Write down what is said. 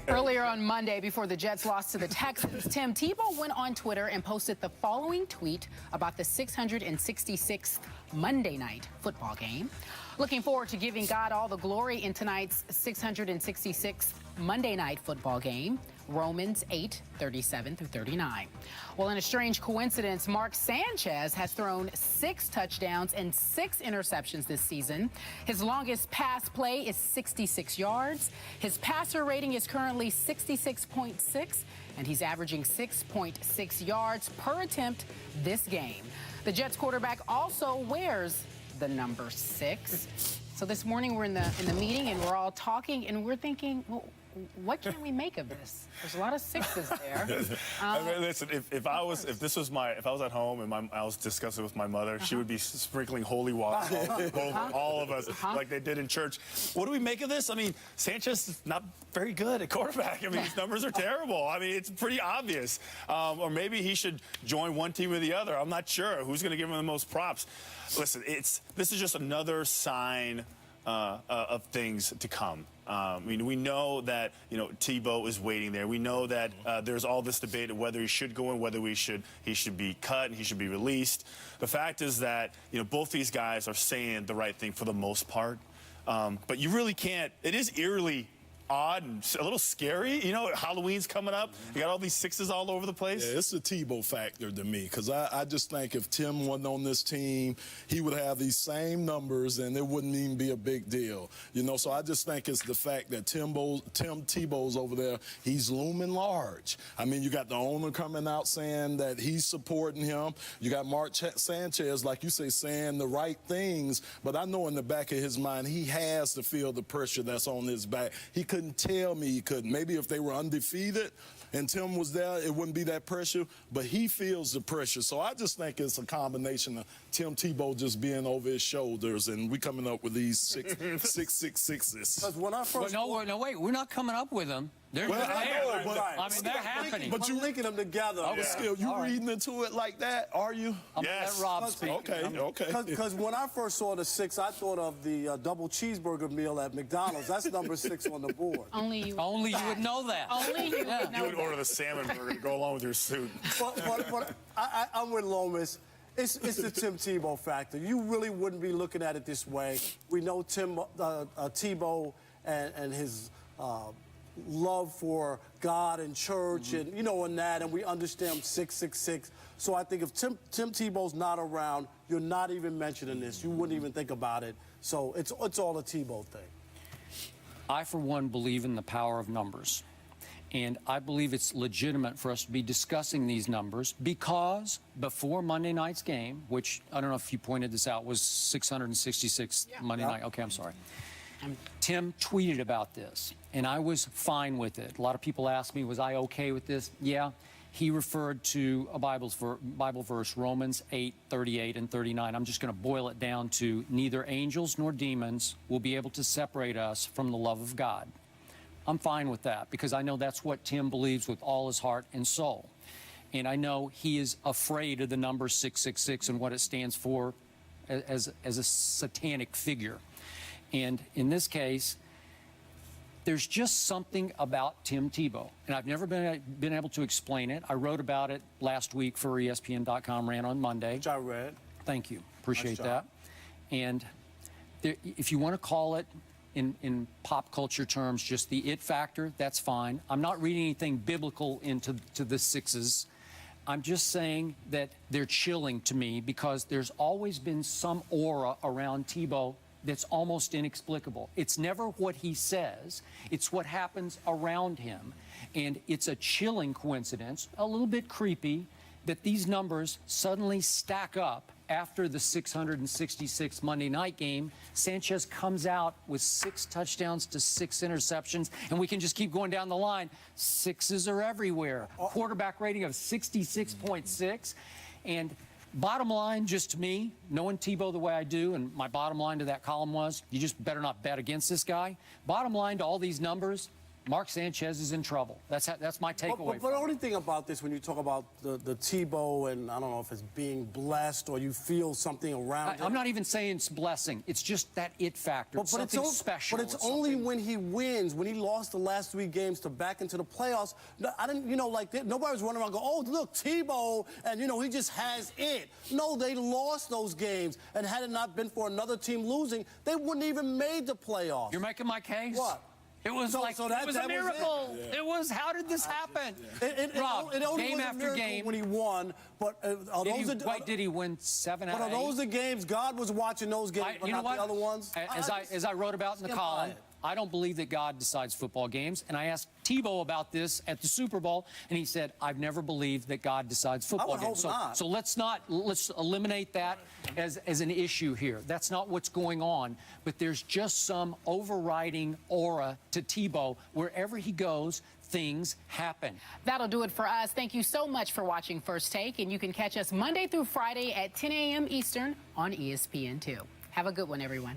Earlier on Monday, before the Jets lost to the Texans, Tim Tebow went on Twitter and posted the following tweet about the 666th Monday night football game. Looking forward to giving God all the glory in tonight's 666th Monday night football game, Romans 8:37-39. Well, in a strange coincidence, Mark Sanchez has thrown 6 touchdowns and 6 interceptions this season. His longest pass play is 66 yards. His passer rating is currently 66.6, and he's averaging 6.6 yards per attempt this game. The Jets quarterback also wears the number 6. So this morning we're in the meeting and we're all talking and we're thinking, well, what can we make of this? There's a lot of 6s there. I mean, listen, if I was at home and I was discussing with my mother, she would be sprinkling holy water over all of us like they did in church. What do we make of this? I mean, Sanchez is not very good at quarterback. I mean, his numbers are terrible. I mean, it's pretty obvious. Or maybe he should join one team or the other. I'm not sure who's going to give him the most props. Listen, this is just another sign of things to come. I mean, we know that, Tebow is waiting there. We know that there's all this debate of whether he should go in, whether he should be cut and he should be released. The fact is that, both these guys are saying the right thing for the most part. But you really can't. It is eerily odd and a little scary. Halloween's coming up. You got all these 6s all over the place. Yeah, it's the Tebow factor to me, because I just think if Tim wasn't on this team, he would have these same numbers and it wouldn't even be a big deal. So I just think it's the fact that Tim Tebow's over there, he's looming large. I mean, you got the owner coming out saying that he's supporting him. You got Mark Sanchez, like you say, saying the right things, but I know in the back of his mind, he has to feel the pressure that's on his back. He couldn't tell me he couldn't. Maybe if they were undefeated and Tim was there, it wouldn't be that pressure, but he feels the pressure. So I just think it's a combination of Tim Tebow just being over his shoulders and we coming up with these 666s. Because when I first... No, wait, we're not coming up with them. They're there. I mean, they're happening. But you're linking them together. Still, you reading into it like that, are you? I'm going to let Rob speak. Okay. Because when I first saw the 6, I thought of the double cheeseburger meal at McDonald's. That's number 6 on the board. Only you would know that. Only you would know. You would order the salmon burger to go along with your suit. But I'm with Lomas. It's the Tim Tebow factor. You really wouldn't be looking at it this way. We know Tebow and his love for God and church and, and that, and we understand 666. So I think if Tim Tebow's not around, you're not even mentioning this. You wouldn't even think about it. So it's all a Tebow thing. I, for one, believe in the power of numbers. And I believe it's legitimate for us to be discussing these numbers because before Monday night's game, which I don't know if you pointed this out, was 666 Monday night. Okay, I'm sorry. Tim tweeted about this, and I was fine with it. A lot of people asked me, was I okay with this? Yeah. He referred to a Bible verse, Romans 8:38-39. I'm just going to boil it down to neither angels nor demons will be able to separate us from the love of God. I'm fine with that because I know that's what Tim believes with all his heart and soul. And I know he is afraid of the number 666 and what it stands for as a satanic figure. And in this case, there's just something about Tim Tebow. And I've never been able to explain it. I wrote about it last week for ESPN.com, ran on Monday. Which I read. Thank you. Appreciate that. And if you want to call it in pop culture terms, just the it factor, that's fine. I'm not reading anything biblical into the 6s. I'm just saying that they're chilling to me because there's always been some aura around Tebow that's almost inexplicable. It's never what he says, it's what happens around him. And it's a chilling coincidence, a little bit creepy, that these numbers suddenly stack up after the 666 Monday night game. Sanchez comes out with 6 touchdowns to 6 interceptions, and we can just keep going down the line. 6s are everywhere. Quarterback rating of 66.6. And bottom line, just to me, knowing Tebow the way I do, and my bottom line to that column was, you just better not bet against this guy. Bottom line to all these numbers, Mark Sanchez is in trouble. That's my takeaway. But the only thing about this, when you talk about the Tebow, and I don't know if it's being blessed or you feel something around it. I'm not even saying it's blessing. It's just that it factor. It's something special. But it's only when he wins, when he lost the last 3 games to back into the playoffs. I didn't, nobody was running around going, oh, look, Tebow, and, he just has it. No, they lost those games, and had it not been for another team losing, they wouldn't even made the playoffs. You're making my case? What? It was it was a miracle. It was, how did this happen? Rob, it only game was a after miracle game. when he won, but Did he win 7 out of 8? But are those the games? God was watching those games, but not the other ones? As I wrote about in the column, I don't believe that God decides football games. And I asked Tebow about this at the Super Bowl, and he said, I've never believed that God decides football games. So let's eliminate that as an issue here. That's not what's going on. But there's just some overriding aura to Tebow. Wherever he goes, things happen. That'll do it for us. Thank you so much for watching First Take, and you can catch us Monday through Friday at 10 a.m. Eastern on ESPN2. Have a good one, everyone.